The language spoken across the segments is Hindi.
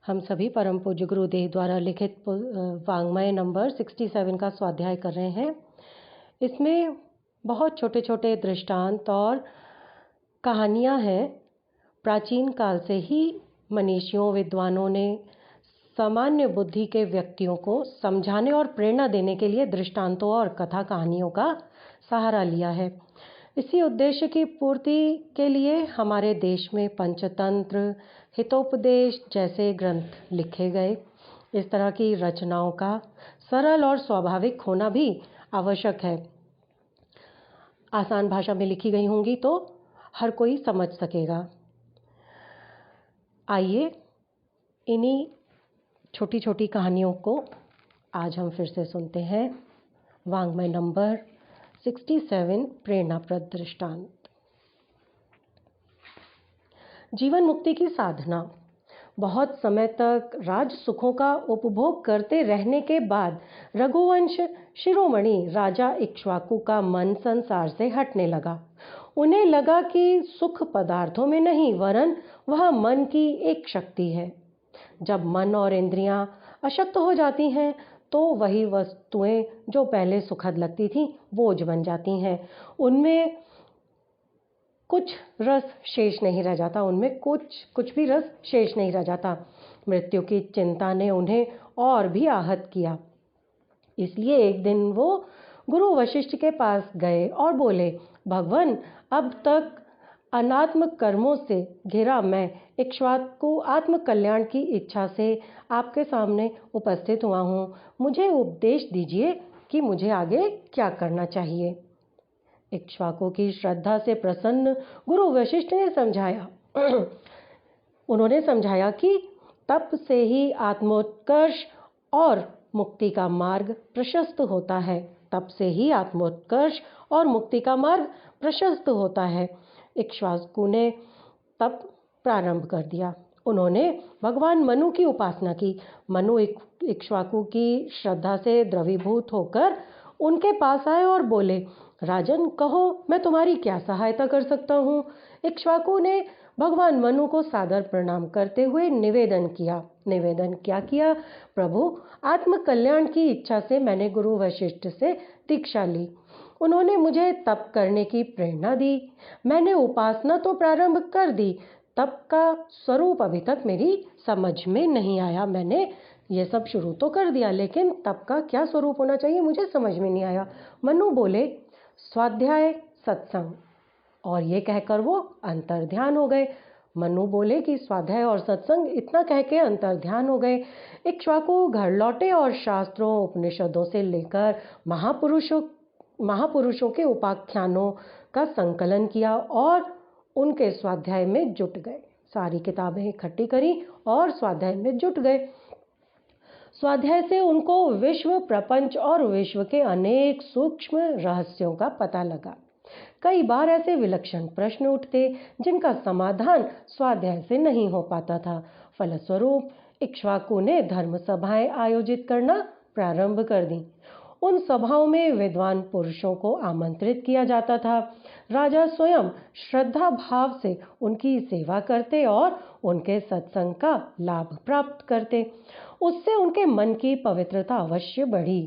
हम सभी परम पूज्य गुरुदेव द्वारा लिखित वाङ्मय नंबर 67 का स्वाध्याय कर रहे हैं। इसमें बहुत छोटे छोटे दृष्टांत और कहानियाँ हैं। प्राचीन काल से ही मनीषियों विद्वानों ने सामान्य बुद्धि के व्यक्तियों को समझाने और प्रेरणा देने के लिए दृष्टांतों और कथा कहानियों का सहारा लिया है। इसी उद्देश्य की पूर्ति के लिए हमारे देश में पंचतंत्र, हितोपदेश जैसे ग्रंथ लिखे गए। इस तरह की रचनाओं का सरल और स्वाभाविक होना भी आवश्यक है। आसान भाषा में लिखी गई होंगी तो हर कोई समझ सकेगा। आइए इन्हीं छोटी छोटी कहानियों को आज हम फिर से सुनते हैं। वाङ्मय नंबर 67 प्रेरणाप्रद दृष्टांत। जीवन मुक्ति की साधना। बहुत समय तक राज सुखों का उपभोग करते रहने के बाद रघुवंश शिरोमणि राजा इक्ष्वाकु का मन संसार से हटने लगा। उन्हें लगा कि सुख पदार्थों में नहीं वरन वह मन की एक शक्ति है। जब मन और इंद्रियां अशक्त हो जाती हैं तो वही वस्तुएं जो पहले सुखद लगती थीं बोझ बन जाती हैं। उनमें कुछ रस शेष नहीं रह जाता, उनमें कुछ भी रस शेष नहीं रह जाता। मृत्यु की चिंता ने उन्हें और भी आहत किया। इसलिए एक दिन वो गुरु वशिष्ठ के पास गए और बोले, भगवान, अब तक अनात्म कर्मों से घिरा मैं इक्ष्वाकु आत्म कल्याण की इच्छा से आपके सामने उपस्थित हुआ हूँ। मुझे उपदेश दीजिए कि मुझे आगे क्या करना चाहिए। इक्ष्वाकु की श्रद्धा से प्रसन्न गुरु वशिष्ठ ने उन्होंने समझाया कि तप से ही आत्मोत्कर्ष और मुक्ति का मार्ग प्रशस्त होता है। तप से ही आत्मोत्कर्ष और मुक्ति का मार्ग प्रशस्त होता है। इक्ष्वाकु ने तप प्रारंभ कर दिया। उन्होंने भगवान मनु की उपासना की। मनु इक्ष्वाकु की श्रद्धा से द्रवीभूत होकर उनके पास आए और बोले, राजन, कहो मैं तुम्हारी क्या सहायता कर सकता हूँ। इक्ष्वाकु ने भगवान मनु को सादर प्रणाम करते हुए निवेदन क्या किया, प्रभु, आत्म कल्याण की इच्छा से मैंने गुरु वशिष्ठ से दीक्षा ली। उन्होंने मुझे तप करने की प्रेरणा दी। मैंने उपासना तो प्रारंभ कर दी। तप का स्वरूप अभी तक मेरी समझ में नहीं आया। मैंने ये सब शुरू तो कर दिया, लेकिन तप का क्या स्वरूप होना चाहिए मुझे समझ में नहीं आया। मनु बोले, स्वाध्याय सत्संग, और ये कहकर वो अंतर्ध्यान हो गए। मनु बोले कि स्वाध्याय और सत्संग, इतना कह के अंतर्ध्यान हो गए। इक्ष्वाकु घर लौटे और शास्त्रों उपनिषदों से लेकर महापुरुषों के उपाख्यानों का संकलन किया और उनके स्वाध्याय में जुट गए। सारी किताबें इकट्ठी करी और स्वाध्याय में जुट गए। स्वाध्याय से उनको विश्व, प्रपंच और विश्व के अनेक सूक्ष्म रहस्यों का पता लगा। कई बार ऐसे विलक्षण प्रश्न उठते जिनका समाधान स्वाध्याय से नहीं हो पाता था। फलस्वरूप इक्ष्वाकु ने धर्म सभाएं आयोजित करना प्रारंभ कर दी। उन सभाओं में विद्वान पुरुषों को आमंत्रित किया जाता था। राजा स्वयं श्रद्धा भाव से उनकी सेवा करते और उनके सत्संग का लाभ प्राप्त करते। उससे उनके मन की पवित्रता अवश्य बढ़ी,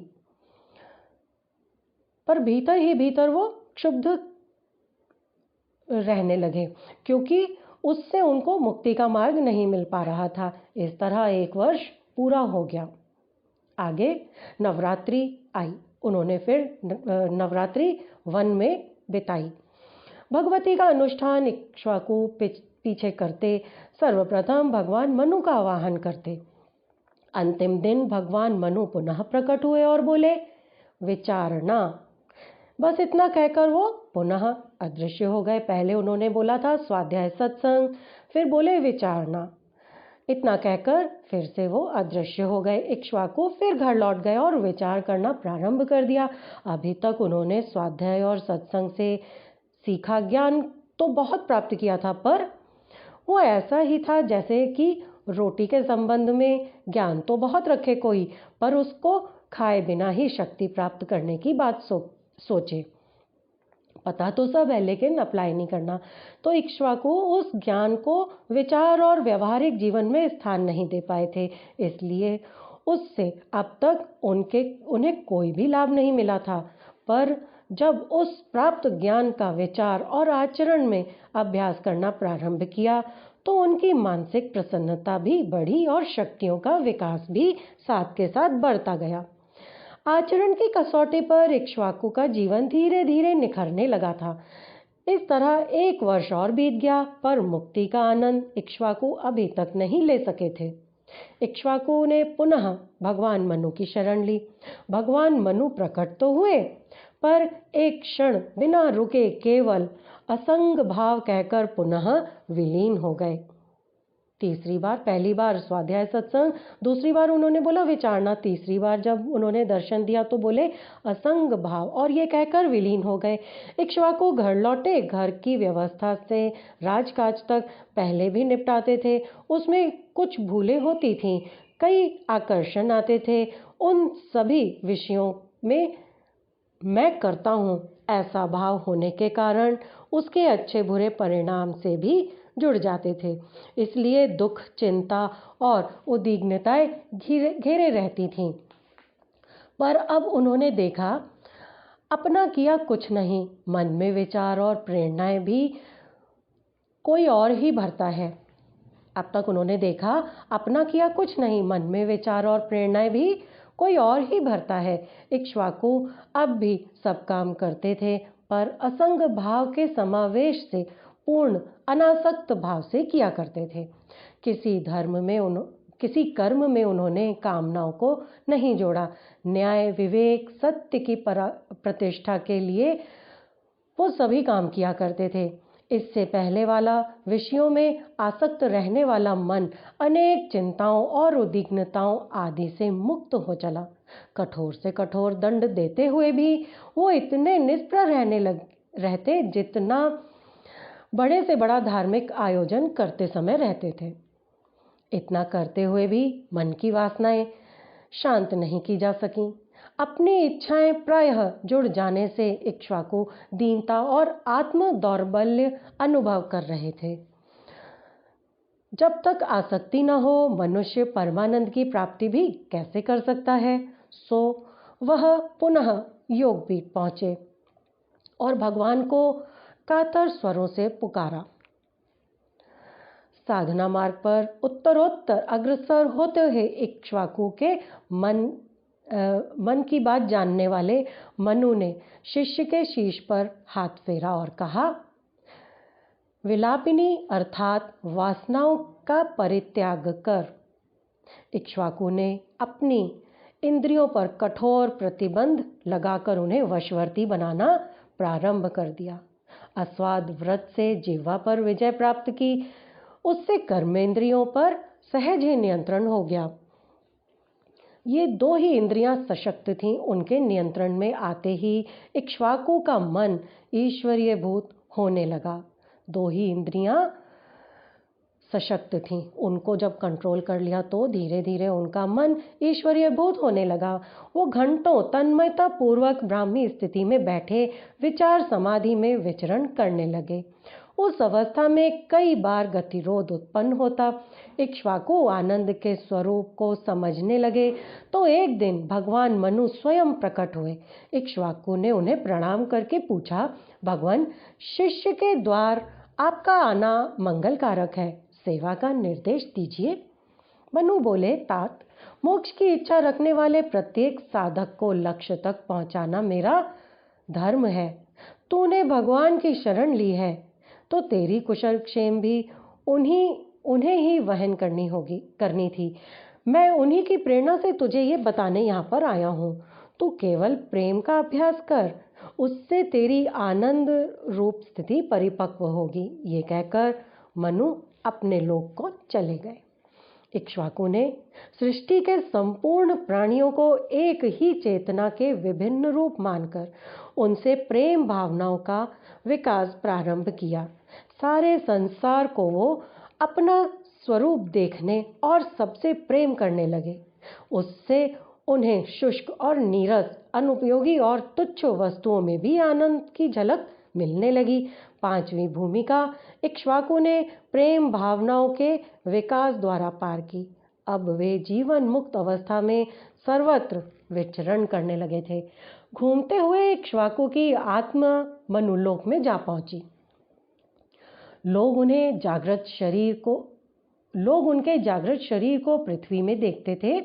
पर भीतर ही भीतर वो क्षुब्ध रहने लगे, क्योंकि उससे उनको मुक्ति का मार्ग नहीं मिल पा रहा था। इस तरह एक वर्ष पूरा हो गया। आगे नवरात्रि आई। उन्होंने फिर नवरात्रि वन में बिताई। भगवती का अनुष्ठान इक्ष्वाकु पीछे करते। सर्वप्रथम भगवान मनु का आवाहन करते। अंतिम दिन भगवान मनु पुनः प्रकट हुए और बोले, विचारणा। बस इतना कहकर वो पुनः अदृश्य हो गए। पहले उन्होंने बोला था स्वाध्याय सत्संग, फिर बोले विचारणा। इतना कहकर फिर से वो अदृश्य हो गए। इक्ष्वाकु फिर घर लौट गए और विचार करना प्रारंभ कर दिया। अभी तक उन्होंने स्वाध्याय और सत्संग से सीखा ज्ञान तो बहुत प्राप्त किया था, पर वो ऐसा ही था जैसे कि रोटी के संबंध में ज्ञान तो बहुत रखे कोई, पर उसको खाए बिना ही शक्ति प्राप्त करने की बात सोचे। पता तो सब है लेकिन अप्लाई नहीं करना। तो इक्ष्वाकु उस ज्ञान को विचार और व्यवहारिक जीवन में स्थान नहीं दे पाए थे, इसलिए उससे अब तक उन्हें कोई भी लाभ नहीं मिला था। पर जब उस प्राप्त ज्ञान का विचार और आचरण में अभ्यास करना प्रारंभ किया तो उनकी मानसिक प्रसन्नता भी बढ़ी और शक्तियों का विकास भी साथ के साथ बढ़ता गया। आचरण की कसौटी पर इक्ष्वाकु का जीवन धीरे धीरे निखरने लगा था। इस तरह 1 वर्ष और बीत गया, पर मुक्ति का आनंद इक्ष्वाकु अभी तक नहीं ले सके थे। इक्ष्वाकु ने पुनः भगवान मनु की शरण ली। भगवान मनु प्रकट तो हुए, पर एक क्षण बिना रुके केवल असंग भाव कहकर पुनः विलीन हो गए। तीसरी बार, पहली बार स्वाध्याय सत्संग, दूसरी बार उन्होंने बोला विचारना, तीसरी बार जब उन्होंने दर्शन दिया तो बोले असंग भाव, और ये कहकर विलीन हो गए। इक्ष्वाकु घर लौटे। घर की व्यवस्था से राजकाज तक पहले भी निपटाते थे, उसमें कुछ भूलें होती थीं, कई आकर्षण आते थे। उन सभी विषयों में मैं करता हूँ ऐसा भाव होने के कारण उसके अच्छे बुरे परिणाम से भी जुड़ जाते थे, इसलिए दुख, चिंता और उद्विग्नताएं घेरे रहती थीं। पर अब उन्होंने देखा अपना किया कुछ नहीं, मन में विचार और प्रेरणाएं भी कोई और ही भरता है। अब तक उन्होंने देखा अपना किया कुछ नहीं, मन में विचार और प्रेरणाएं भी कोई और ही भरता है। इक्ष्वाकु अब भी सब काम करते थे, पर असंग भाव के समावेश से पूर्ण अनासक्त भाव से किया करते थे। किसी कर्म में उन्होंने कामनाओं को नहीं जोड़ा। न्याय, विवेक, सत्य की प्रतिष्ठा के लिए वो सभी काम किया करते थे। इससे पहले वाला विषयों में आसक्त रहने वाला मन अनेक चिंताओं और उद्विग्नताओं आदि से मुक्त हो चला। कठोर से कठोर दंड देते हुए भी वो इतने निष्प्रह रहते जितना बड़े से बड़ा धार्मिक आयोजन करते समय रहते थे। इतना करते हुए भी मन की वासनाएं शांत नहीं की जा सकी। अपनी इच्छाएं प्रायः जुड़ जाने से इक्ष्वाकु दीनता और आत्म दौर्बल्य अनुभव कर रहे थे। जब तक आसक्ति न हो मनुष्य परमानंद की प्राप्ति भी कैसे कर सकता है। सो वह पुनः योगपीठ पहुंचे और भगवान को कातर स्वरों से पुकारा। साधना मार्ग पर उत्तरोत्तर अग्रसर होते हुए इक्ष्वाकु के मन की बात जानने वाले मनु ने शिष्य के शीश पर हाथ फेरा और कहा, विलापिनी अर्थात वासनाओं का परित्याग कर। इक्ष्वाकु ने अपनी इंद्रियों पर कठोर प्रतिबंध लगाकर उन्हें वशवर्ती बनाना प्रारंभ कर दिया। आस्वाद व्रत से जिह्वा पर विजय प्राप्त की, उससे कर्मेंद्रियों पर सहज ही नियंत्रण हो गया। ये 2 ही इंद्रियां सशक्त थीं। उनके नियंत्रण में आते ही इक्ष्वाकु का मन ईश्वरीय भूत होने लगा। 2 ही इंद्रियां सशक्त थीं, उनको जब कंट्रोल कर लिया तो धीरे धीरे उनका मन ईश्वरीय भूत होने लगा। वो घंटों तन्मयता पूर्वक ब्राह्मी स्थिति में बैठे विचार समाधि में विचरण करने लगे। उस अवस्था में कई बार गतिरोध उत्पन्न होता। इक्ष्वाकु आनंद के स्वरूप को समझने लगे तो एक दिन भगवान मनु स्वयं प्रकट हुए। इक्ष्वाकु ने उन्हें प्रणाम करके पूछा, भगवान, शिष्य के द्वार आपका आना मंगलकारक है, सेवा का निर्देश दीजिए। मनु बोले, तात, मोक्ष की इच्छा रखने वाले प्रत्येक साधक को लक्ष्य तक पहुंचाना मेरा धर्म है। तूने भगवान की शरण ली है तो तेरी कुशल क्षेम भी उन्हें ही वहन करनी थी। मैं उन्हीं की प्रेरणा से तुझे ये बताने यहाँ पर आया हूँ। तू केवल प्रेम का अभ्यास कर, उससे तेरी आनंद रूप स्थिति परिपक्व होगी। ये कहकर मनु अपने लोक को चले गए। इक्ष्वाकु ने सृष्टि के संपूर्ण प्राणियों को एक ही चेतना के विभिन्न रूप मानकर उनसे प्रेम भावनाओं का विकास प्रारंभ किया। सारे संसार को वो अपना स्वरूप देखने और सबसे प्रेम करने लगे। उससे उन्हें शुष्क और नीरस, अनुपयोगी और तुच्छ वस्तुओं में भी आनंद की झलक मिलने लगी। 5वीं भूमिका इक्ष्वाकु ने प्रेम भावनाओं के विकास द्वारा पार की। अब वे जीवन मुक्त अवस्था में सर्वत्र विचरण करने लगे थे। घूमते हुए इक्ष्वाकु की आत्मा मनुलोक में जा पहुंची। लोग उनके जागृत शरीर को पृथ्वी में देखते थे,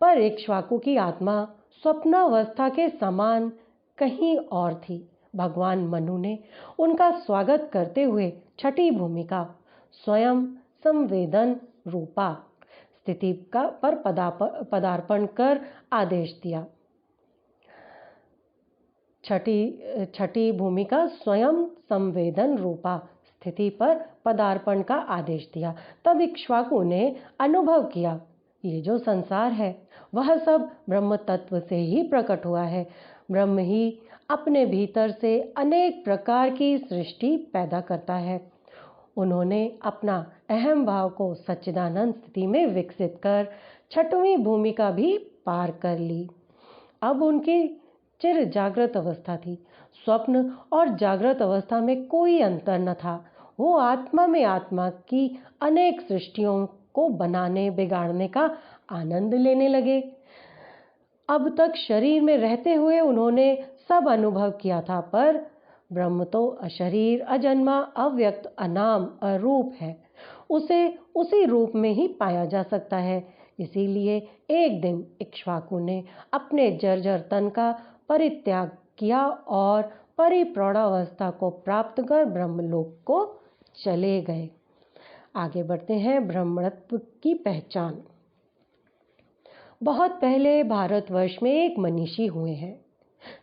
पर इक्ष्वाकु की आत्मा स्वप्नावस्था के समान कहीं और थी। भगवान मनु ने उनका स्वागत करते हुए 6ठी भूमिका स्वयं संवेदन रूपा स्थिति पर पदार्पण कर आदेश दिया। छठी भूमिका स्वयं संवेदन रूपा स्थिति पर पदार्पण का आदेश दिया। तब इक्ष्वाकु ने अनुभव किया, ये जो संसार है वह सब ब्रह्म तत्व से ही प्रकट हुआ है। ब्रह्म ही अपने भीतर से अनेक प्रकार की सृष्टि पैदा करता है। उन्होंने अपना अहम भाव को सच्चिदानंद स्थिति में विकसित कर 6वीं भूमिका भी पार कर ली। अब उनकी चिर जागृत अवस्था थी। स्वप्न और जागृत अवस्था में कोई अंतर न था। वो आत्मा में आत्मा की अनेक सृष्टियों को बनाने बिगाड़ने का आनंद लेने लगे। अब तक शरीर में रहते हुए उन्होंने सब अनुभव किया था, पर ब्रह्म तो अशरीर, अजन्मा, अव्यक्त, अनाम, अरूप है। उसे उसी रूप में ही पाया जा सकता है। इसीलिए एक दिन इक्ष्वाकु ने अपने जर्जर तन का परित्याग किया और परिप्रौढ़ावस्था को प्राप्त कर ब्रह्मलोक को चले गए। आगे बढ़ते हैं। ब्रह्मत्व की पहचान। बहुत पहले भारतवर्ष में एक मनीषी हुए हैं।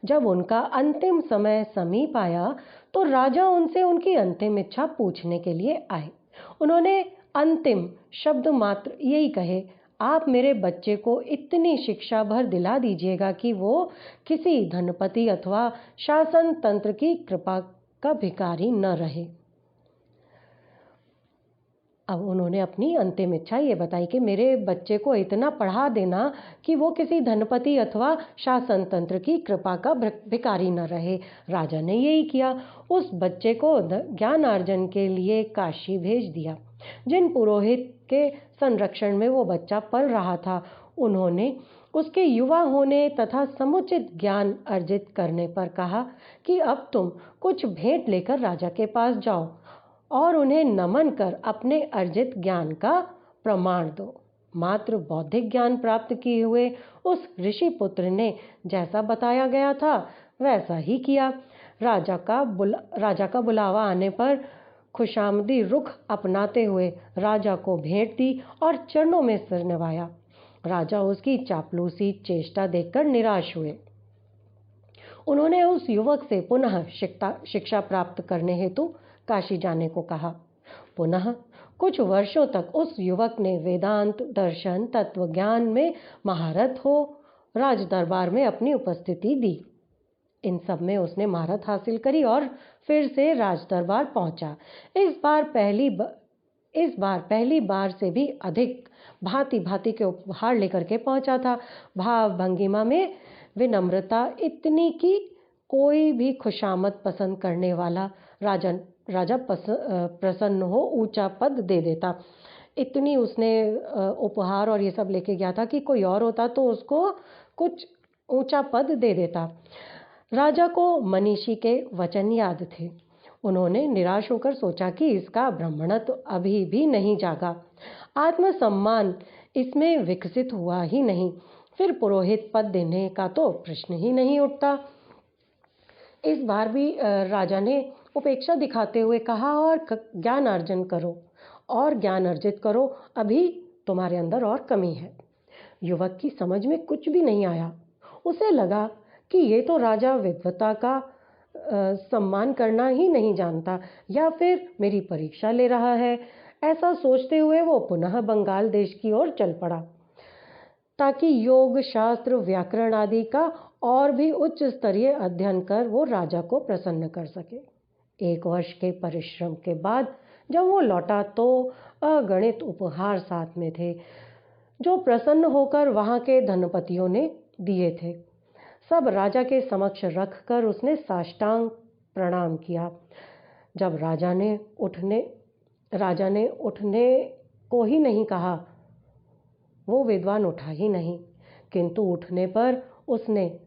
जब उनका अंतिम समय समीप आया तो राजा उनसे उनकी अंतिम इच्छा पूछने के लिए आए। उन्होंने अंतिम शब्द मात्र यही कहे, आप मेरे बच्चे को इतनी शिक्षा भर दिला दीजिएगा कि वो किसी धनपति अथवा शासन तंत्र की कृपा का भिखारी न रहे। अब उन्होंने अपनी अंतिम इच्छा ये बताई कि मेरे बच्चे को इतना पढ़ा देना कि वो किसी धनपति अथवा शासन तंत्र की कृपा का भिखारी न रहे। राजा ने यही किया। उस बच्चे को ज्ञानार्जन के लिए काशी भेज दिया। जिन पुरोहित के संरक्षण में वो बच्चा पल रहा था, उन्होंने उसके युवा होने तथा समुचित ज्ञान अर्जित करने पर कहा कि अब तुम कुछ भेंट लेकर राजा के पास जाओ और उन्हें नमन कर अपने अर्जित ज्ञान का प्रमाण दो। मात्र बौद्धिक ज्ञान प्राप्त किए हुए उस ऋषि पुत्र ने जैसा बताया गया था वैसा ही किया। राजा का बुलावा आने पर खुशामदी रुख अपनाते हुए राजा को भेंट दी और चरणों में सिर नवाया। राजा उसकी चापलूसी चेष्टा देखकर निराश हुए। उन्होंने उस युवक से पुनः शिक्षा प्राप्त करने हेतु काशी जाने को कहा। पुनः कुछ वर्षों तक उस युवक ने वेदांत, दर्शन, तत्वज्ञान में महारत हो राज दरबार में अपनी उपस्थिति दी। इन सब में उसने महारत हासिल करी और फिर से राज दरबार पहुंचा। इस बार पहली बार से भी अधिक भांति भांति के उपहार लेकर के पहुंचा था। भाव भंगिमा में विनम्रता इतनी कि कोई भी खुशामद पसंद करने वाला राजा प्रसन्न हो ऊंचा पद दे देता। इतनी उसने उपहार और ये सब लेके गया था कि कोई और होता तो उसको कुछ ऊंचा पद दे देता। राजा को मनीषी के वचन याद थे। उन्होंने निराश होकर सोचा कि इसका ब्राह्मणत्व अभी भी नहीं जागा, आत्मसम्मान इसमें विकसित हुआ ही नहीं, फिर पुरोहित पद देने का तो प्रश्न ही नहीं उठता। इस बार भी राजा ने उपेक्षा दिखाते हुए कहा, और ज्ञान अर्जित करो, अभी तुम्हारे अंदर और कमी है। युवक की समझ में कुछ भी नहीं आया। उसे लगा कि ये तो राजा विद्वता का सम्मान करना ही नहीं जानता या फिर मेरी परीक्षा ले रहा है। ऐसा सोचते हुए वो पुनः बंगाल देश की ओर चल पड़ा ताकि योग, शास्त्र, व्याकरण आदि का और भी उच्च स्तरीय अध्ययन कर वो राजा को प्रसन्न कर सके। 1 वर्ष के परिश्रम के बाद जब वो लौटा तो अगणित उपहार साथ में थे जो प्रसन्न होकर वहां के धनपतियों ने दिए थे। सब राजा के समक्ष रखकर उसने साष्टांग प्रणाम किया। जब राजा ने उठने को ही नहीं कहा, वो विद्वान उठा ही नहीं, किंतु उठने पर उसने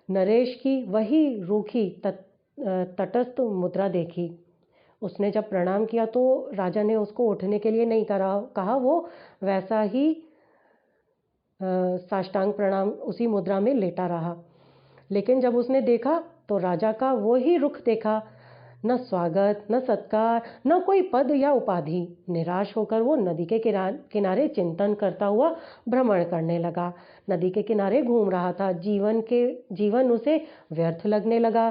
नरेश की वही रूखी तटस्थ मुद्रा देखी। उसने जब प्रणाम किया तो राजा ने उसको उठने के लिए नहीं कहा, वो वैसा ही साष्टांग प्रणाम उसी मुद्रा में लेटा रहा। लेकिन जब उसने देखा तो राजा का वो ही रुख देखा, न स्वागत, न सत्कार, न कोई पद या उपाधि। निराश होकर वो नदी के किनारे चिंतन करता हुआ भ्रमण करने लगा। नदी के किनारे घूम रहा था। जीवन उसे व्यर्थ लगने लगा।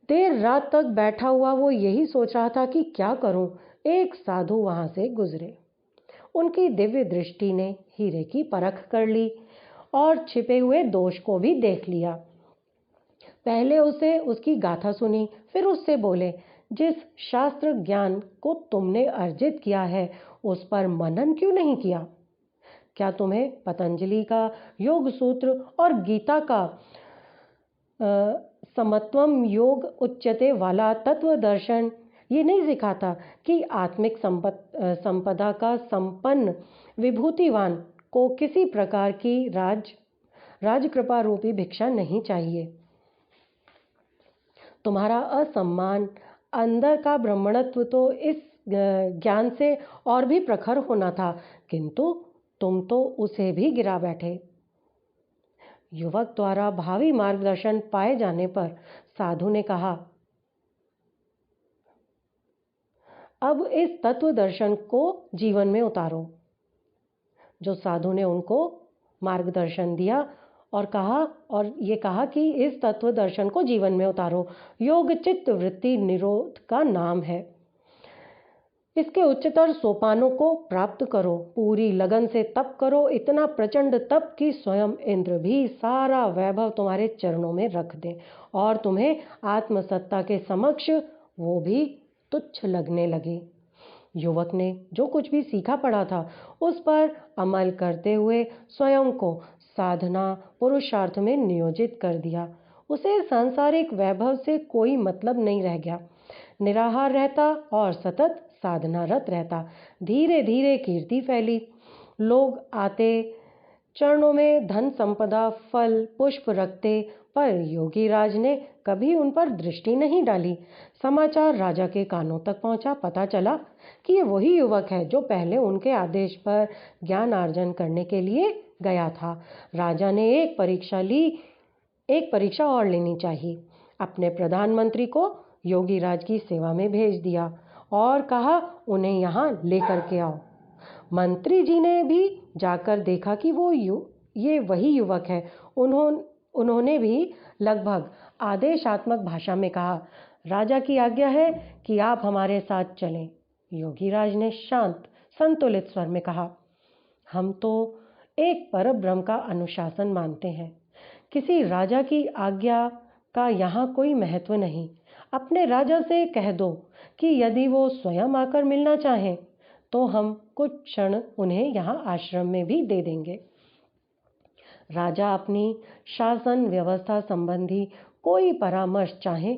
देर रात तक बैठा हुआ वो यही सोच रहा था कि क्या करूं। एक साधु वहां से गुजरे। उनकी दिव्य दृष्टि ने हीरे की परख कर ली और छिपे हुए दोष को भी देख लिया। पहले उसे उसकी गाथा सुनी, फिर उससे बोले, जिस शास्त्र ज्ञान को तुमने अर्जित किया है उस पर मनन क्यों नहीं किया? क्या तुम्हें पतंजलि का योग सूत्र और गीता का समत्वम योग उच्यते वाला तत्व दर्शन ये नहीं सिखाता कि आत्मिक संपदा का संपन्न विभूतिवान को किसी प्रकार की राजकृपा रूपी भिक्षा नहीं चाहिए? तुम्हारा असम्मान, अंदर का ब्राह्मणत्व तो इस ज्ञान से और भी प्रखर होना था, किंतु तुम तो उसे भी गिरा बैठे। युवक द्वारा भावी मार्गदर्शन पाए जाने पर साधु ने कहा, अब इस तत्व दर्शन को जीवन में उतारो। जो साधु ने उनको मार्गदर्शन दिया और ये कहा कि इस तत्व दर्शन को जीवन में उतारो। योग चित्त वृत्ति निरोध का नाम है। इसके उच्चतर सोपानों को प्राप्त करो। पूरी लगन से तप करो, इतना प्रचंड तप कि स्वयं इंद्र भी सारा वैभव तुम्हारे चरणों में रख दे और तुम्हें आत्मसत्ता के समक्ष वो भी तुच्छ लगने लगे। युवक ने जो कुछ भी सीखा पढ़ा था उस पर अमल करते हुए स्वयं को साधना पुरुषार्थ में नियोजित कर दिया। उसे सांसारिक वैभव से कोई मतलब नहीं रह गया। निराहार रहता और सतत साधनारत रहता। धीरे धीरे कीर्ति फैली। लोग आते, चरणों में धन संपदा फल पुष्प रखते, पर योगी राज ने कभी उन पर दृष्टि नहीं डाली। समाचार राजा के कानों तक पहुंचा। पता चला कि ये वही युवक है जो पहले उनके आदेश पर ज्ञान अर्जन करने के लिए गया था। राजा ने एक परीक्षा और लेनी चाहिए। अपने प्रधानमंत्री को योगी राज की सेवा में भेज दिया और कहा, उन्हें यहाँ लेकर के आओ। मंत्री जी ने भी जाकर देखा कि ये वही युवक है। उन्होंने भी लगभग आदेशात्मक भाषा में कहा, राजा की आज्ञा है कि आप हमारे साथ चलें। योगी राज ने शांत संतुलित स्वर में कहा, हम तो एक परब्रह्म का अनुशासन मानते हैं। किसी राजा की आज्ञा का यहाँ कोई महत्व नहीं। अपने राजा से कह दो कि यदि वो स्वयं आकर मिलना चाहें तो हम कुछ क्षण उन्हें यहाँ आश्रम में भी दे देंगे। राजा अपनी शासन व्यवस्था संबंधी कोई परामर्श चाहे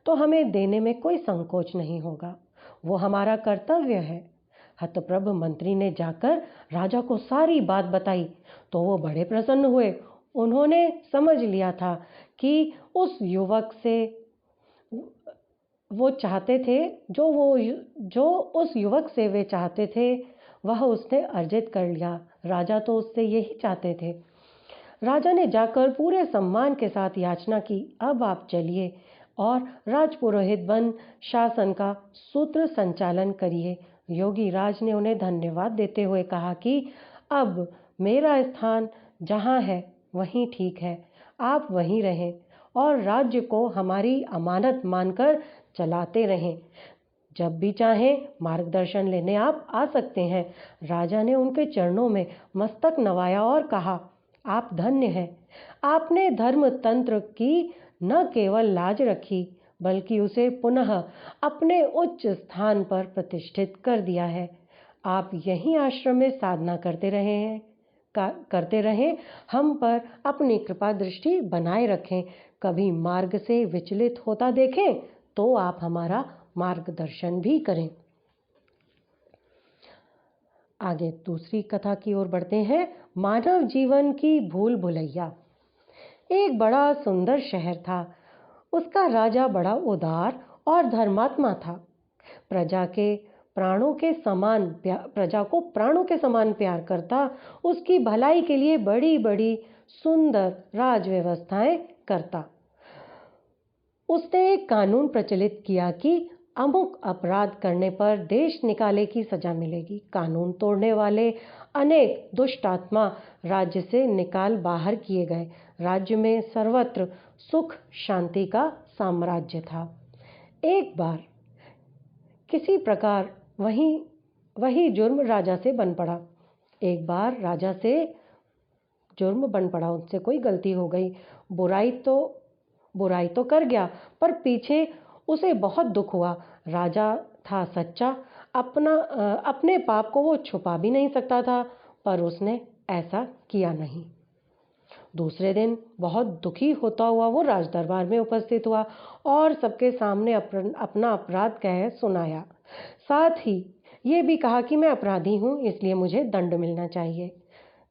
तो हमें देने में कोई संकोच नहीं होगा। वो हमारा कर्तव्य है। हतप्रभ मंत्री ने जाकर राजा को सारी बात बताई तो वो बड़े प्रसन्न हुए। उन्होंने समझ लिया था कि उस युवक से वो चाहते थे जो उस युवक से वे चाहते थे वह उसने अर्जित कर लिया। राजा तो उससे यही चाहते थे। राजा ने जाकर पूरे सम्मान के साथ याचना की, अब आप चलिए और राजपुरोहित बन शासन का सूत्र संचालन करिए। योगी राज ने उन्हें धन्यवाद देते हुए कहा कि अब मेरा स्थान जहाँ है वहीं ठीक है। आप वहीं रहें और राज्य को हमारी अमानत मानकर चलाते रहें। जब भी चाहें मार्गदर्शन लेने आप आ सकते हैं। राजा ने उनके चरणों में मस्तक नवाया और कहा, आप धन्य हैं। आपने धर्म तंत्र की न केवल लाज रखी बल्कि उसे पुनः अपने उच्च स्थान पर प्रतिष्ठित कर दिया है। आप यहीं आश्रम में साधना करते रहें, हम पर अपनी कृपा दृष्टि बनाए रखें। कभी मार्ग से विचलित होता देखें तो आप हमारा मार्गदर्शन भी करें। आगे दूसरी कथा की ओर बढ़ते हैं। मानव जीवन की भूल भुलैया। एक बड़ा सुंदर शहर था। उसका राजा बड़ा उदार और धर्मात्मा था। प्रजा को प्राणों के समान प्यार करता, उसकी भलाई के लिए बड़ी बड़ी सुंदर राज व्यवस्थाएं करता। उसने एक कानून प्रचलित किया कि अमुक अपराध करने पर देश निकाले की सजा मिलेगी। कानून तोड़ने वाले अनेक दुष्ट आत्मा राज्य से निकाल बाहर किए गए। राज्य में सर्वत्र सुख शांति का साम्राज्य था। एक बार किसी प्रकार वही जुर्म राजा से बन पड़ा। एक बार राजा से जुर्म बन पड़ा, उनसे कोई गलती हो गई। बुराई तो कर गया, पर पीछे उसे बहुत दुख हुआ। राजा था सच्चा, अपने पाप को वो छुपा भी नहीं सकता था, पर उसने ऐसा किया नहीं। दूसरे दिन बहुत दुखी होता हुआ वो राज दरबार में उपस्थित हुआ और सबके सामने अपना अपराध कह सुनाया। साथ ही ये भी कहा कि मैं अपराधी हूँ, इसलिए मुझे दंड मिलना चाहिए।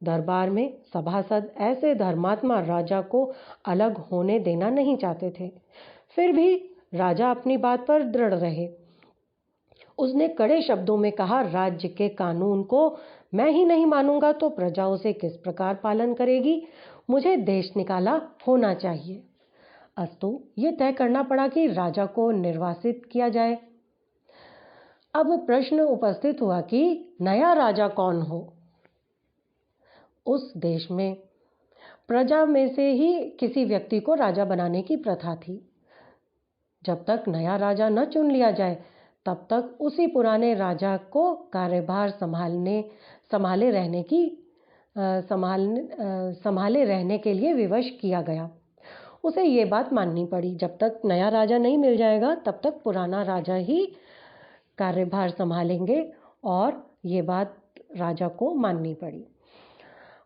दरबार में सभासद ऐसे धर्मात्मा राजा को अलग होने देना नहीं चाहते थे। फिर भी राजा अपनी बात पर दृढ़ रहे। उसने कड़े शब्दों में कहा, राज्य के कानून को मैं ही नहीं मानूंगा तो प्रजा उसे किस प्रकार पालन करेगी। मुझे देश निकाला होना चाहिए। अस्तु ये तय करना पड़ा कि राजा को निर्वासित किया जाए। अब प्रश्न उपस्थित हुआ कि नया राजा कौन हो। उस देश में प्रजा में से ही किसी व्यक्ति को राजा बनाने की प्रथा थी। जब तक नया राजा न चुन लिया जाए तब तक उसी पुराने राजा को कार्यभार संभाले रहने के लिए विवश किया गया। उसे ये बात माननी पड़ी, जब तक नया राजा नहीं मिल जाएगा तब तक पुराना राजा ही कार्यभार संभालेंगे, और ये बात राजा को माननी पड़ी।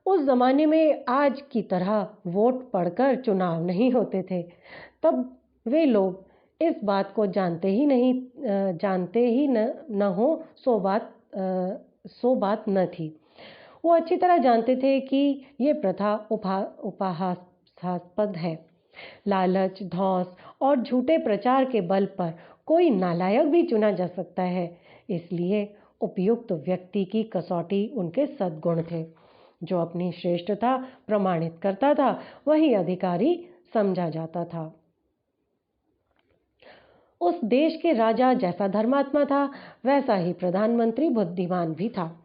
उस जमाने में आज की तरह वोट पढ़कर चुनाव नहीं होते थे। तब वे लोग इस बात को जानते ही न हो सो बात न थी। वो अच्छी तरह जानते थे कि ये प्रथा उपहासास्पद है। लालच, धौंस और झूठे प्रचार के बल पर कोई नालायक भी चुना जा सकता है। इसलिए उपयुक्त व्यक्ति की कसौटी उनके सद्गुण थे। जो अपनी श्रेष्ठता प्रमाणित करता था वही अधिकारी समझा जाता था। उस देश के राजा जैसा धर्मात्मा था वैसा ही प्रधानमंत्री बुद्धिमान भी था।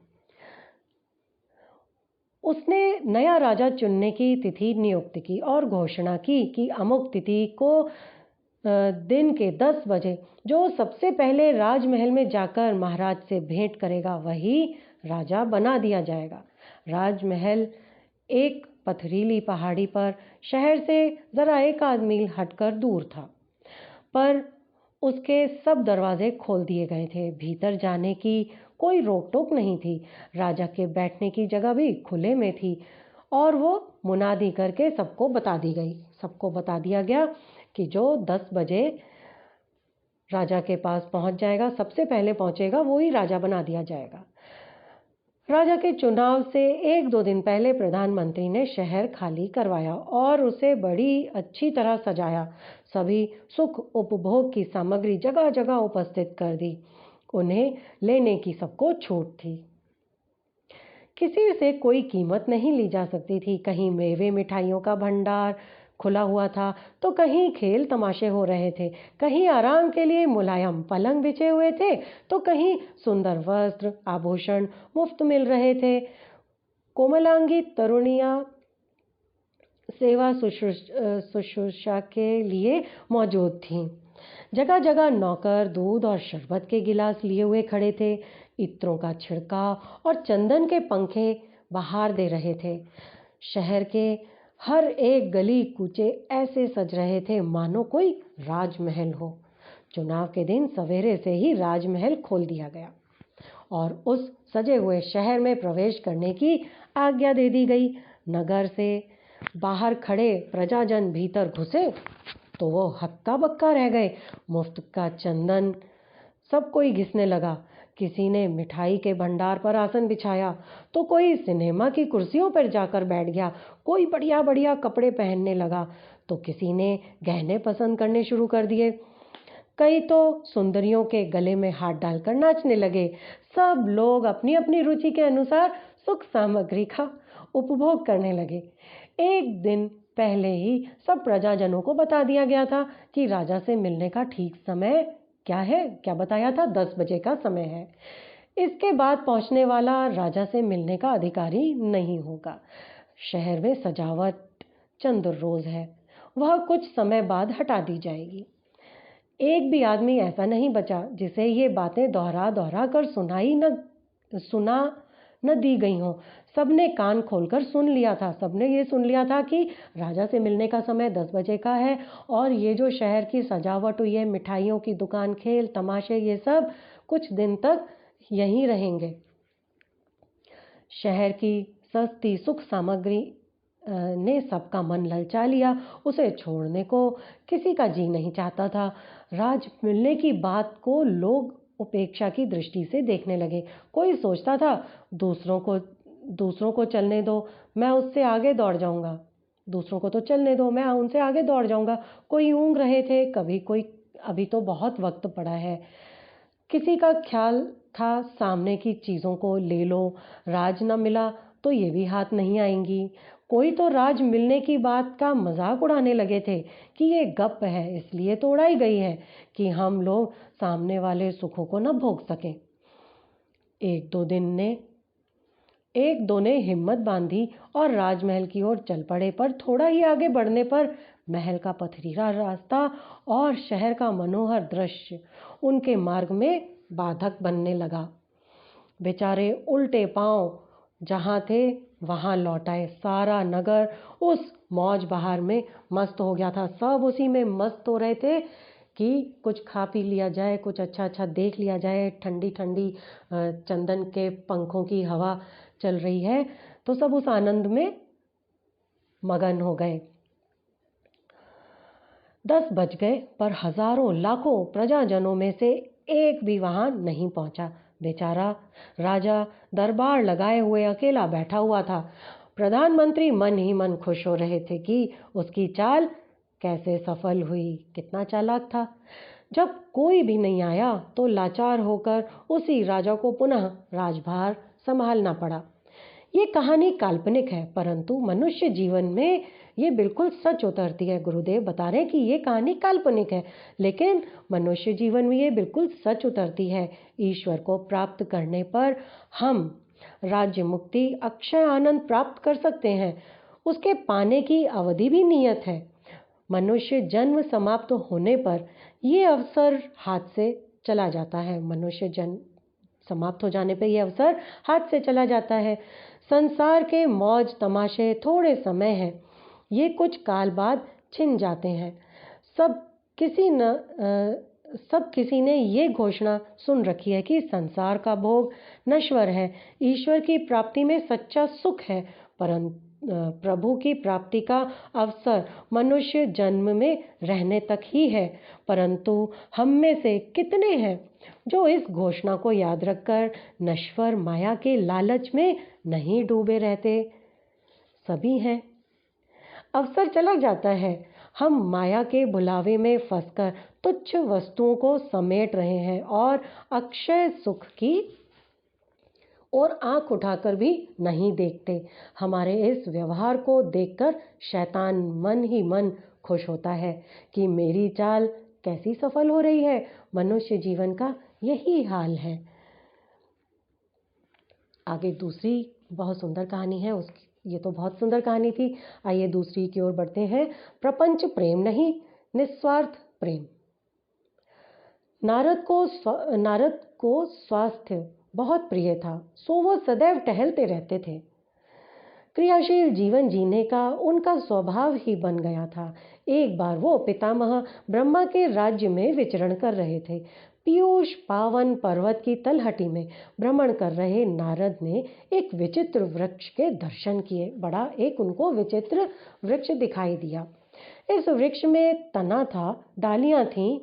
उसने नया राजा चुनने की तिथि नियुक्त की और घोषणा की कि अमुक तिथि को दिन के 10 बजे जो सबसे पहले राजमहल में जाकर महाराज से भेंट करेगा वही राजा बना दिया जाएगा। राजमहल एक पथरीली पहाड़ी पर शहर से जरा 1 मील हटकर दूर था, पर उसके सब दरवाजे खोल दिए गए थे। भीतर जाने की कोई रोक टोक नहीं थी। राजा के बैठने की जगह भी खुले में थी और वो मुनादी करके सबको बता दिया गया कि जो 10 बजे राजा के पास पहुंच जाएगा, सबसे पहले पहुंचेगा, वो ही राजा बना दिया जाएगा। राजा के चुनाव से 1-2 दिन पहले प्रधानमंत्री ने शहर खाली करवाया और उसे बड़ी अच्छी तरह सजाया। सभी सुख उपभोग की सामग्री जगह जगह उपस्थित कर दी। उन्हें लेने की सबको छूट थी। किसी से कोई कीमत नहीं ली जा सकती थी। कहीं मेवे मिठाइयों का भंडार खुला हुआ था तो कहीं खेल तमाशे हो रहे थे। कहीं आराम के लिए मुलायम पलंग बिछे हुए थे तो कहीं सुंदर वस्त्र आभूषण मुफ्त मिल रहे थे। कोमलांगी तरुणियां सेवा शुश्रूषा के लिए मौजूद थीं। जगह जगह नौकर दूध और शरबत के गिलास लिए हुए खड़े थे। इत्रों का छिड़काव और चंदन के पंखे बहार दे रहे थे। शहर के हर एक गली कूचे ऐसे सज रहे थे मानो कोई राजमहल हो। चुनाव के दिन सवेरे से ही राजमहल खोल दिया गया और उस सजे हुए शहर में प्रवेश करने की आज्ञा दे दी गई। नगर से बाहर खड़े प्रजाजन भीतर घुसे तो वो हक्का बक्का रह गए। मुफ्त का चंदन सब कोई घिसने लगा। किसी ने मिठाई के भंडार पर आसन बिछाया तो कोई सिनेमा की कुर्सियों पर जाकर बैठ गया। कोई बढ़िया बढ़िया कपड़े पहनने लगा तो किसी ने गहने पसंद करने शुरू कर दिए। कई तो सुंदरियों के गले में हाथ डालकर नाचने लगे। सब लोग अपनी अपनी रुचि के अनुसार सुख सामग्री का उपभोग करने लगे। एक दिन पहले ही सब प्रजाजनों को बता दिया गया था कि राजा से मिलने का ठीक समय क्या है। क्या बताया था? 10 बजे का समय है। इसके बाद पहुंचने वाला राजा से मिलने का अधिकारी नहीं होगा। शहर में सजावट चंद रोज है, वह कुछ समय बाद हटा दी जाएगी। एक भी आदमी ऐसा नहीं बचा जिसे ये बातें दोहरा दोहरा कर सुना न दी गई हों। सबने कान खोलकर सुन लिया था। सबने ये सुन लिया था कि राजा से मिलने का समय 10 बजे का है और ये जो शहर की सजावट हुई है, मिठाइयों की दुकान, खेल तमाशे, ये सब कुछ दिन तक यहीं रहेंगे। शहर की सस्ती सुख सामग्री ने सबका मन ललचा लिया। उसे छोड़ने को किसी का जी नहीं चाहता था। राज मिलने की बात को लोग उपेक्षा की दृष्टि से देखने लगे। कोई सोचता था दूसरों को चलने दो, मैं उससे आगे दौड़ जाऊंगा। दूसरों को तो चलने दो, मैं उनसे आगे दौड़ जाऊंगा। कोई ऊँघ रहे थे, कभी कोई अभी तो बहुत वक्त पड़ा है। किसी का ख्याल था सामने की चीज़ों को ले लो, राज न मिला तो ये भी हाथ नहीं आएंगी। कोई तो राज मिलने की बात का मजाक उड़ाने लगे थे कि ये गप है, इसलिए तो उड़ाई गई है कि हम लोग सामने वाले सुखों को न भोग सकें। एक दो ने हिम्मत बांधी और राजमहल की ओर चल पड़े, पर थोड़ा ही आगे बढ़ने पर महल का पथरीला रास्ता और शहर का मनोहर दृश्य उनके मार्ग में बाधक बनने लगा। बेचारे उल्टे पांव जहां थे वहां लौट आए। सारा नगर उस मौज बहार में मस्त हो गया था। सब उसी में मस्त हो रहे थे कि कुछ खा पी लिया जाए, कुछ अच्छा अच्छा देख लिया जाए। ठंडी ठंडी चंदन के पंखों की हवा चल रही है, तो सब उस आनंद में मगन हो गए। 10 बज गए पर हजारों लाखों प्रजाजनों में से एक भी वहां नहीं पहुंचा। बेचारा राजा दरबार लगाए हुए अकेला बैठा हुआ था। प्रधानमंत्री मन ही मन खुश हो रहे थे कि उसकी चाल कैसे सफल हुई, कितना चालाक था। जब कोई भी नहीं आया तो लाचार होकर उसी राजा को पुनः राजभार संभालना पड़ा। ये कहानी काल्पनिक है, परंतु मनुष्य जीवन में ये बिल्कुल सच उतरती है। गुरुदेव बता रहे हैं कि ये कहानी काल्पनिक है, लेकिन मनुष्य जीवन में ये बिल्कुल सच उतरती है। ईश्वर को प्राप्त करने पर हम राज्य मुक्ति, अक्षय आनंद प्राप्त कर सकते हैं। उसके पाने की अवधि भी नियत है। मनुष्य जन्म समाप्त होने पर ये अवसर हाथ से चला जाता है। मनुष्य जन्म समाप्त हो जाने पर यह अवसर हाथ से चला जाता है। संसार के मौज तमाशे थोड़े समय हैं, ये कुछ काल बाद छिन जाते हैं। सब किसी ने ये घोषणा सुन रखी है कि संसार का भोग नश्वर है, ईश्वर की प्राप्ति में सच्चा सुख है, परंतु प्रभु की प्राप्ति का अवसर मनुष्य जन्म में रहने तक ही है। परंतु हम में से कितने हैं जो इस घोषणा को याद रखकर नश्वर माया के लालच में नहीं डूबे रहते? सभी हैं। अवसर चला जाता है, हम माया के बुलावे में फंसकर तुच्छ वस्तुओं को समेट रहे हैं और अक्षय सुख की और आंख उठाकर भी नहीं देखते। हमारे इस व्यवहार को देखकर शैतान मन ही मन खुश होता है कि मेरी चाल कैसी सफल हो रही है। मनुष्य जीवन का यही हाल है। आगे दूसरी बहुत सुंदर कहानी है। ये तो बहुत सुंदर कहानी थी। आइए दूसरी की ओर बढ़ते हैं। प्रपंच प्रेम नहीं, निस्वार्थ प्रेम। नारद को स्वास्थ्य बहुत प्रिय था, सो वो सदैव टहलते रहते थे। क्रियाशील जीवन जीने का उनका स्वभाव ही बन गया था। एक बार वो पितामह ब्रह्मा के राज्य में विचरण कर रहे थे। पीयूष पावन पर्वत की तलहटी में भ्रमण कर रहे नारद ने एक विचित्र वृक्ष के दर्शन किए। बड़ा एक उनको विचित्र वृक्ष दिखाई दिया। इस वृक्ष में तना था, डालियां थीं,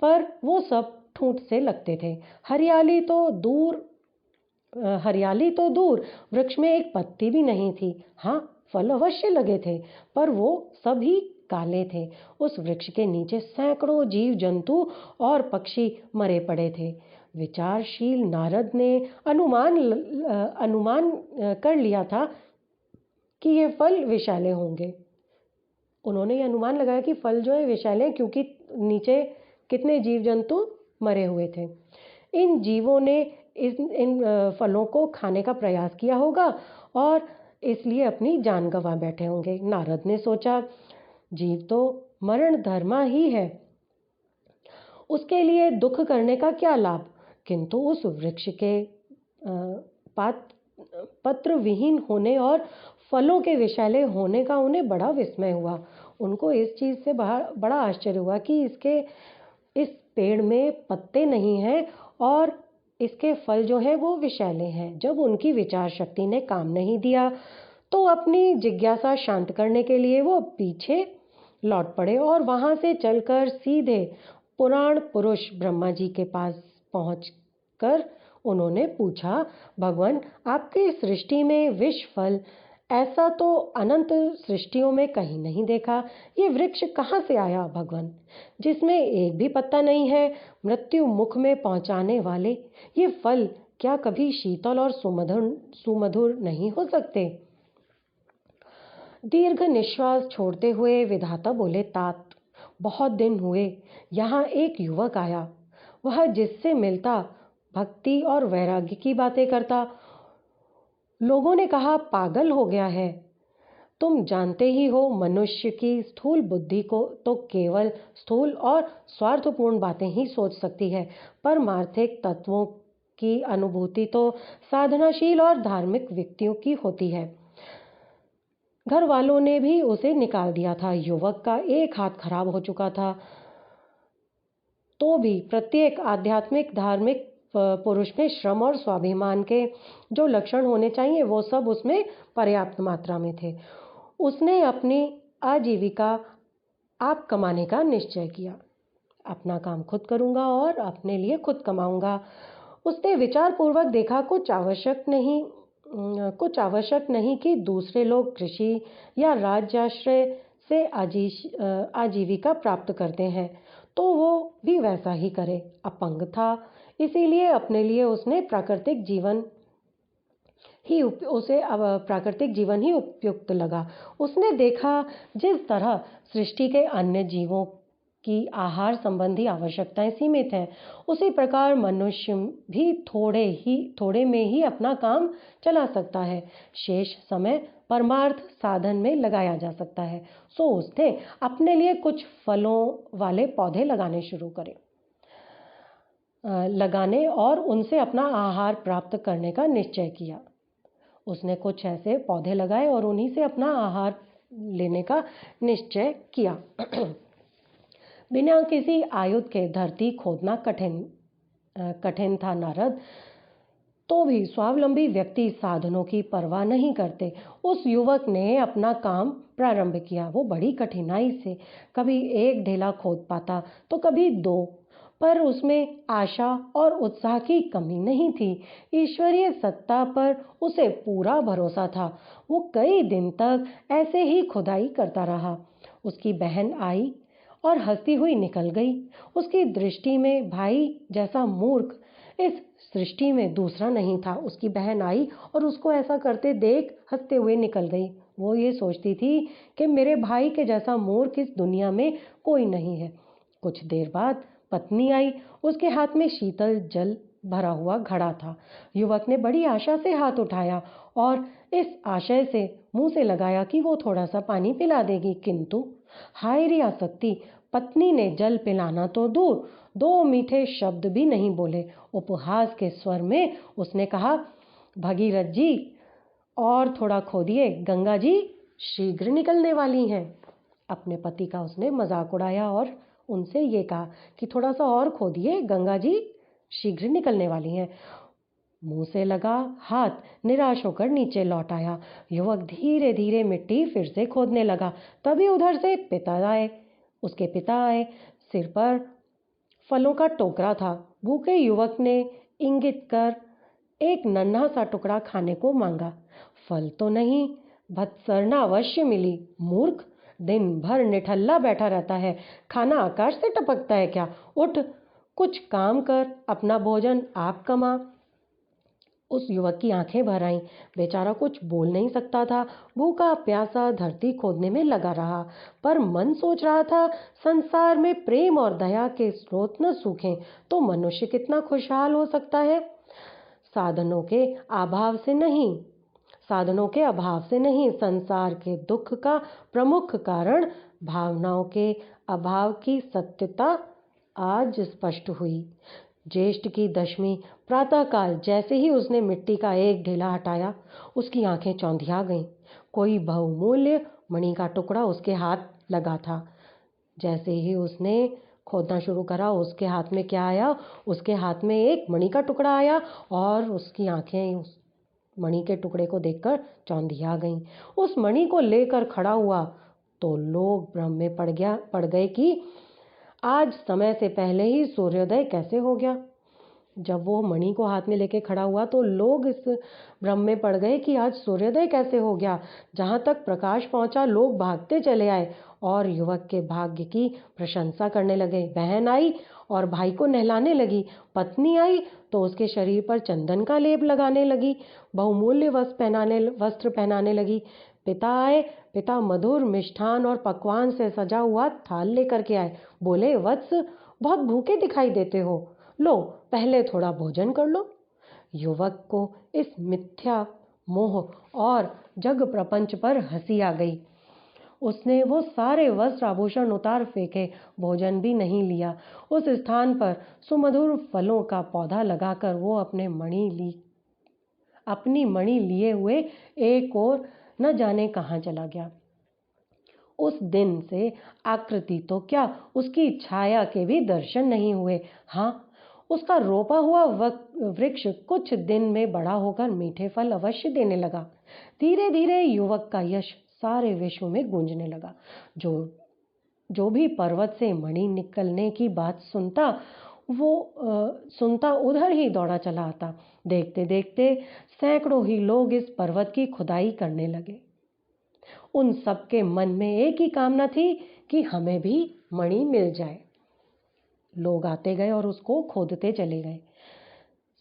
पर वो सब ठूंठ से लगते थे। हरियाली तो दूर वृक्ष में एक पत्ती भी नहीं थी। हाँ, फल अवश्य लगे थे, पर वो सभी काले थे। उस वृक्ष के नीचे सैकड़ों जीव जंतु और पक्षी मरे पड़े थे। विचारशील नारद ने अनुमान कर लिया था कि ये फल विषैले होंगे। उन्होंने ये अनुमान लगाया कि फल जो है विषैले हैं, क्योंकि नीचे कितने जीव जंतु मरे हुए थे। इन जीवों ने इन फलों को खाने का प्रयास किया होगा और इसलिए अपनी जान गंवा बैठे होंगे। नारद ने सोचा, जीव तो मरण धर्मा ही है, उसके लिए दुख करने का क्या लाभ। किंतु उस वृक्ष के पत्र विहीन होने और फलों के विषैले होने का उन्हें बड़ा विस्मय हुआ। उनको इस चीज़ से बड़ा आश्चर्य हुआ कि इस पेड़ में पत्ते नहीं हैं और इसके फल जो हैं वो विषैले हैं। जब उनकी विचार शक्ति ने काम नहीं दिया तो अपनी जिज्ञासा शांत करने के लिए वो पीछे लौट पड़े और वहां से चलकर सीधे पुराण पुरुष ब्रह्मा जी के पास पहुंचकर उन्होंने पूछा, भगवान, आपकी सृष्टि में विष फल ऐसा तो अनंत सृष्टियों में कहीं नहीं देखा। ये वृक्ष कहाँ से आया भगवान, जिसमें एक भी पत्ता नहीं है, मृत्यु मुख में पहुंचाने वाले। ये फल क्या कभी शीतल और सुमधुर नहीं हो सकते। दीर्घ निश्वास छोड़ते हुए विधाता बोले, तात, बहुत दिन हुए यहाँ एक युवक आया। वह जिससे मिलता भक्ति और वैराग्य की बातें करता। लोगों ने कहा पागल हो गया है। तुम जानते ही हो, मनुष्य की स्थूल बुद्धि को तो केवल स्थूल और स्वार्थपूर्ण बातें ही सोच सकती है। परमार्थिक तत्वों की अनुभूति तो साधनाशील और धार्मिक व्यक्तियों की होती है। घर वालों ने भी उसे निकाल दिया था। युवक का एक हाथ खराब हो चुका था, तो भी प्रत्येक आध्यात्मिक धार्मिक पुरुष में श्रम और स्वाभिमान के जो लक्षण होने चाहिए वो सब उसमें पर्याप्त मात्रा में थे। उसने अपनी आजीविका आप कमाने का निश्चय किया। अपना काम खुद करूंगा और अपने लिए खुद कमाऊंगा। उसने विचारपूर्वक देखा, कुछ आवश्यक नहीं कि दूसरे लोग कृषि या राज्याश्रय से आजीविका प्राप्त करते हैं, तो वो भी वैसा ही करे। अपंग था, इसीलिए अपने लिए उसने प्राकृतिक जीवन ही उपयुक्त लगा। उसने देखा, जिस तरह सृष्टि के अन्य जीवों की आहार संबंधी आवश्यकताएं सीमित हैं, उसी प्रकार मनुष्य भी थोड़े में ही अपना काम चला सकता है। शेष समय परमार्थ साधन में लगाया जा सकता है। सो उसने अपने लिए कुछ फलों वाले पौधे लगाने और उनसे अपना आहार प्राप्त करने का निश्चय किया। उसने कुछ ऐसे पौधे लगाए और उन्हीं से अपना आहार लेने का निश्चय किया। बिना किसी आयुध के धरती खोदना कठिन था नारद, तो भी स्वावलंबी व्यक्ति साधनों की परवाह नहीं करते। उस युवक ने अपना काम प्रारंभ किया। वो बड़ी कठिनाई से कभी एक ढेला खोद पाता तो कभी दो, पर उसमें आशा और उत्साह की कमी नहीं थी। ईश्वरीय सत्ता पर उसे पूरा भरोसा था। वो कई दिन तक ऐसे ही खुदाई करता रहा। उसकी बहन आई और हंसती हुई निकल गई। उसकी दृष्टि में भाई जैसा मूर्ख इस सृष्टि में दूसरा नहीं था। उसकी बहन आई और उसको ऐसा करते देख हंसते हुए निकल गई। वो ये सोचती थी कि मेरे भाई के जैसा मूर्ख इस दुनिया में कोई नहीं है। कुछ देर बाद पत्नी आई। उसके हाथ में शीतल जल भरा हुआ घड़ा था। युवक ने बड़ी आशा से हाथ उठाया और इस आशय से मुंह से लगाया कि वो थोड़ा सा पानी पिला देगी, किंतु हाय रे आसक्ति, पत्नी ने जल पिलाना तो दूर, दो मीठे शब्द भी नहीं बोले। उपहास के स्वर में उसने कहा, भगीरथ जी और थोड़ा खोदिए, गंगा जी शीघ्र निकलने वाली हैं। अपने पति का उसने मजाक उड़ाया और उनसे ये कहा कि थोड़ा सा और खोदिए, गंगा जी शीघ्र निकलने वाली हैं। मुंह से लगा हाथ निराश होकर नीचे लौट आया। युवक धीरे धीरे मिट्टी फिर से खोदने लगा। तभी उधर से उसके पिता आए। सिर पर फलों का टोकरा था। भूखे युवक ने इंगित कर एक नन्हा सा टुकड़ा खाने को मांगा। फल तो नहीं, भत्सरना अवश्य मिली। मूर्ख, दिन भर निठल्ला बैठा रहता है, खाना आकाश से टपकता है क्या? उठ, कुछ काम कर, अपना भोजन आप कमा। उस युवक की आंखें भर आईं। बेचारा कुछ बोल नहीं सकता था। भूखा प्यासा धरती खोदने में लगा रहा, पर मन सोच रहा था, संसार में प्रेम और दया के स्रोत न सूखें तो मनुष्य कितना खुशहाल हो सकता है। साधनों के अभाव से नहीं, संसार के दुख का प्रमुख कारण भावनाओं के अभाव की सत्यता आज स्पष्ट हुई। ज्येष्ठ की दशमी प्रातःकाल जैसे ही उसने मिट्टी का एक ढेला हटाया, उसकी आंखें चौंधिया गईं। कोई बहुमूल्य मणि का टुकड़ा उसके हाथ लगा था। जैसे ही उसने खोदना शुरू करा, उसके हाथ में क्या आया? उसके हाथ में एक मणि का टुकड़ा आया और उसकी आंखें उस मणि के टुकड़े को देखकर चौंधिया गईं। उस मणि को लेकर खड़ा हुआ तो लोग भ्रम में पड़ गए कि आज समय से पहले ही सूर्योदय कैसे हो गया। जब वो मणि को हाथ में लेके खड़ा हुआ तो लोग इस भ्रम में पड़ गए कि आज सूर्योदय कैसे हो गया। जहाँ तक प्रकाश पहुँचा, लोग भागते चले आए और युवक के भाग्य की प्रशंसा करने लगे। बहन आई और भाई को नहलाने लगी। पत्नी आई तो उसके शरीर पर चंदन का लेप लगाने लगी, बहुमूल्य वस्त्र पहनाने लगी। पिता आए। पिता मधुर मिष्ठान और पकवान से सजा हुआ थाल लेकर के आए। बोले, वत्स, बहुत भूखे दिखाई देते हो, लो पहले थोड़ा भोजन कर लो। युवक को इस मिथ्या मोह और जग प्रपंच पर हंसी आ गई। उसने वो सारे वस्त्र आभूषण उतार फेंके, भोजन भी नहीं लिया। उस स्थान पर सुमधुर फलों का पौधा लगाकर वो अपनी मणि लिए हुए एक और न जाने कहाँ चला गया। उस दिन से आकृति तो क्या, उसकी छाया के भी दर्शन नहीं हुए। हाँ, उसका रोपा हुआ वृक्ष कुछ दिन में बड़ा होकर मीठे फल अवश्य देने लगा। धीरे धीरे युवक का यश सारे विश्व में गूंजने लगा। जो भी पर्वत से मणि निकलने की बात सुनता उधर ही दौड़ा चला आता। देखते देखते सैकड़ों ही लोग इस पर्वत की खुदाई करने लगे। उन सबके मन में एक ही कामना थी कि हमें भी मणि मिल जाए। लोग आते गए और उसको खोदते चले गए।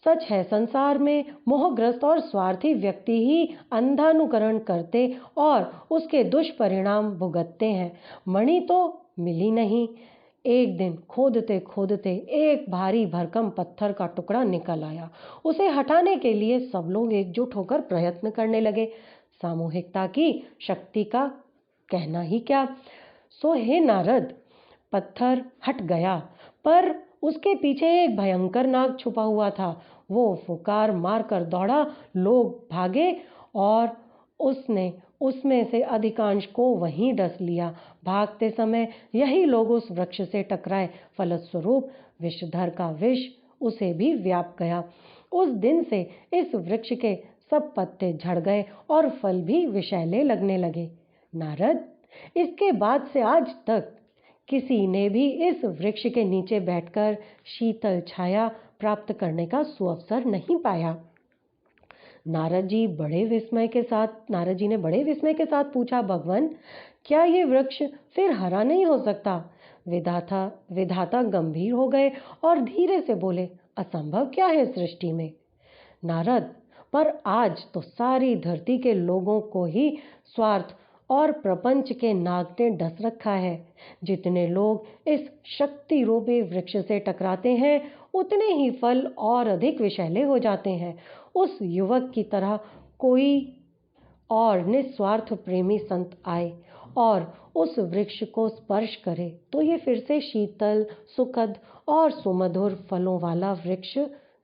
सच है, संसार में मोहग्रस्त और स्वार्थी व्यक्ति ही अंधानुकरण करते और उसके दुष्परिणाम भुगतते हैं। मणि तो मिली नहीं। एक दिन खोदते खोदते एक भारी भरकम पत्थर का टुकड़ा निकल आया। उसे हटाने के लिए सब लोग एकजुट होकर प्रयत्न करने लगे। सामूहिकता की शक्ति का कहना ही क्या। सो हे नारद, पत्थर हट गया, पर उसके पीछे एक भयंकर नाग छुपा हुआ था। वो फुकार मारकर दौड़ा। लोग भागे और उसने उसमें से अधिकांश को वहीं डस लिया। भागते समय यही लोग उस वृक्ष से टकराए। फलस्वरूप विषधर का विष उसे भी व्याप गया। उस दिन से इस वृक्ष के सब पत्ते झड़ गए और फल भी विषैले लगने लगे। नारद, इसके बाद से आज तक किसी ने भी इस वृक्ष के नीचे बैठकर शीतल छाया प्राप्त करने का सुअवसर नहीं पाया। नारद जी ने बड़े विस्मय के साथ पूछा, भगवान, क्या ये वृक्ष फिर हरा नहीं हो सकता? विधाता गंभीर हो गए और धीरे से बोले, असंभव क्या है सृष्टि में? नारद, पर आज तो सारी धरती के लोगों को ही स्वार्थ और प्रपंच के नाग ने डस रखा है। जितने लोग इस शक्ति रूपी वृक्ष से टकराते हैं, उतने ही फल और अधिक विषैले हो जाते हैं। उस युवक की तरह कोई और निस्वार्थ प्रेमी संत आए और उस वृक्ष को स्पर्श करे तो ये फिर से शीतल, सुखद और सुमधुर फलों वाला वृक्ष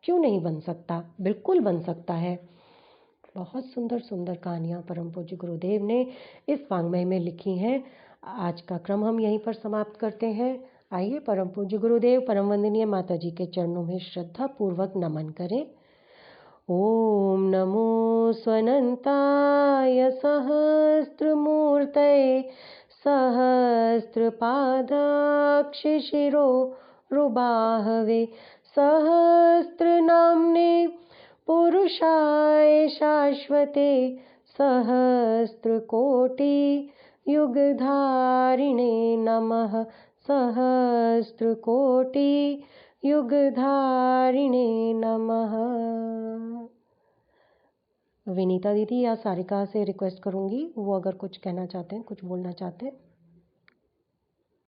क्यों नहीं बन सकता? बिल्कुल बन सकता है। बहुत सुंदर सुंदर कहानियाँ परम पूज्य गुरुदेव ने इस वाङ्मय में लिखी हैं। आज का क्रम हम यहीं पर समाप्त करते हैं। आइए परम पूज्य गुरुदेव परम वंदनीय माता जी के चरणों में श्रद्धा पूर्वक नमन करें। ॐ नमो स्वनन्ताय सहस्रमूर्तये सहस्रपादाक्षिशिरोरुबाहवे सहस्रनाम्ने पुरुषाय शाश्वते सहस्रकोटियुगधारिणे नमः सहस्रकोटियुगधारिणे नमः। विनीता दीदी या सारिका से रिक्वेस्ट करूंगी, वो अगर कुछ कहना चाहते हैं, कुछ बोलना चाहते हैं।